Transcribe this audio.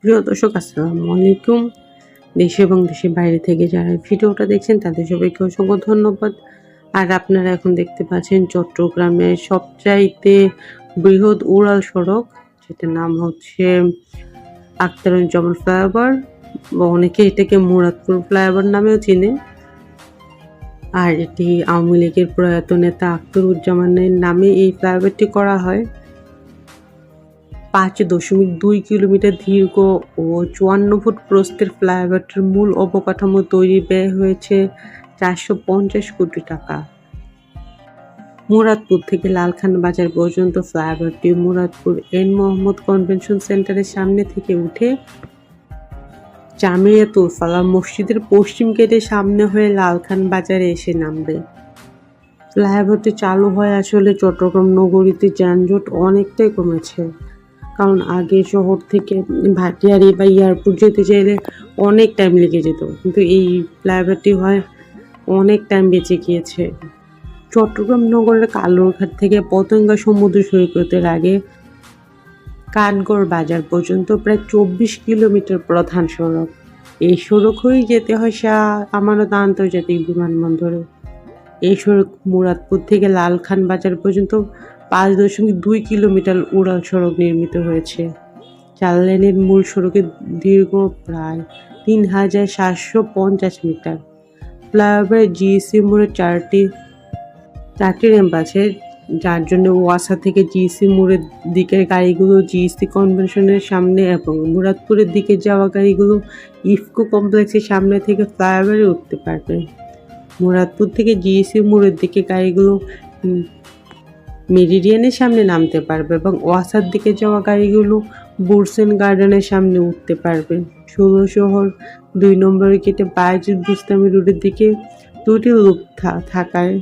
প্রিয় দর্শক আসসালামু আলাইকুম। দেশে এবং দেশের বাইরে থেকে যারা ভিডিওটা দেখছেন তাদের সবাইকে অসংখ্য ধন্যবাদ। আর আপনারা এখন দেখতে পাচ্ছেন চট্টগ্রামের সবচাইতে বৃহৎ উড়াল সড়ক, যেটার নাম হচ্ছে আখতারুজ্জামান ফ্লাইওভার, বা অনেকে এটাকে মুরাদপুর ফ্লাইওভার নামেও চিনে। আর এটি আওয়ামী লীগের প্রয়াত নেতা আখতারুজ্জামানের নামে এই ফ্লাইওভারটি করা হয়। 5.2 কিলোমিটার দীর্ঘ ও 54 ফুট প্রস্থের ফ্লাইওভারটির মূল অবকাঠামো তৈরি ব্যয় হয়েছে 450 কোটি টাকা। মুরাদপুর থেকে লালখান বাজার পর্যন্ত ফ্লাইওভারটি মুরাদপুর এন মোহাম্মদ কনভেনশন সেন্টারের সামনে থেকে উঠে জামিয়াতুল ফালাহ মসজিদের পশ্চিম গেটের সামনে হয়ে লালখান বাজারে এসে নামবে। ফ্লাইওভারটি চালু হয় আসলে চট্টগ্রাম নগরীতে যানজট অনেকটাই কমেছে, কারণ আগে শহর থেকে ভাটিয়ারি বা এয়ারপোর্ট যেতে চাইলে অনেক টাইম লেগে যেত, কিন্তু এই ফ্লাইওভারটি হয় অনেক টাইম বেঁচে গিয়েছে। চট্টগ্রাম নগরের কালুরঘাট থেকে পতেঙ্গা সমুদ্র সৈকতের আগে কাঠগড় বাজার পর্যন্ত প্রায় 24 কিলোমিটার প্রধান সড়ক। এই সড়ক হয়েই যেতে হয় শাহ আমানত আন্তর্জাতিক বিমানবন্দরে। এই সড়ক মুরাদপুর থেকে লালখান বাজার পর্যন্ত 5.2 কিলোমিটার উড়াল সড়ক নির্মিত হয়েছে। 4 লেনের মূল সড়কের দীর্ঘ প্রায় 3750 মিটার। ফ্লাইওভার জিইসি মোড়ে চারটি র্যাম্প আছে, যার জন্য ওয়াসা থেকে জিইসি মোড়ের দিকের গাড়িগুলো জিইসি কনভেনশনের সামনে এবং মুরাদপুরের দিকে যাওয়া গাড়িগুলো ইফকো কমপ্লেক্সের সামনে থেকে ফ্লাইওভারে উঠতে পারবে। মুরাদপুর থেকে জিইসি মোড়ের দিকে গাড়িগুলো মেরিডিয়ানের সামনে নামতে পারবে এবং ওয়াসার দিকে যাওয়া গাড়িগুলো বুরসেন গার্ডেনের সামনে উঠতে পারবে। 16 শহর 2 নম্বর গেটে বায়েজিদ বুস্তামি রোডের দিকে 2টি লুপ থাকায়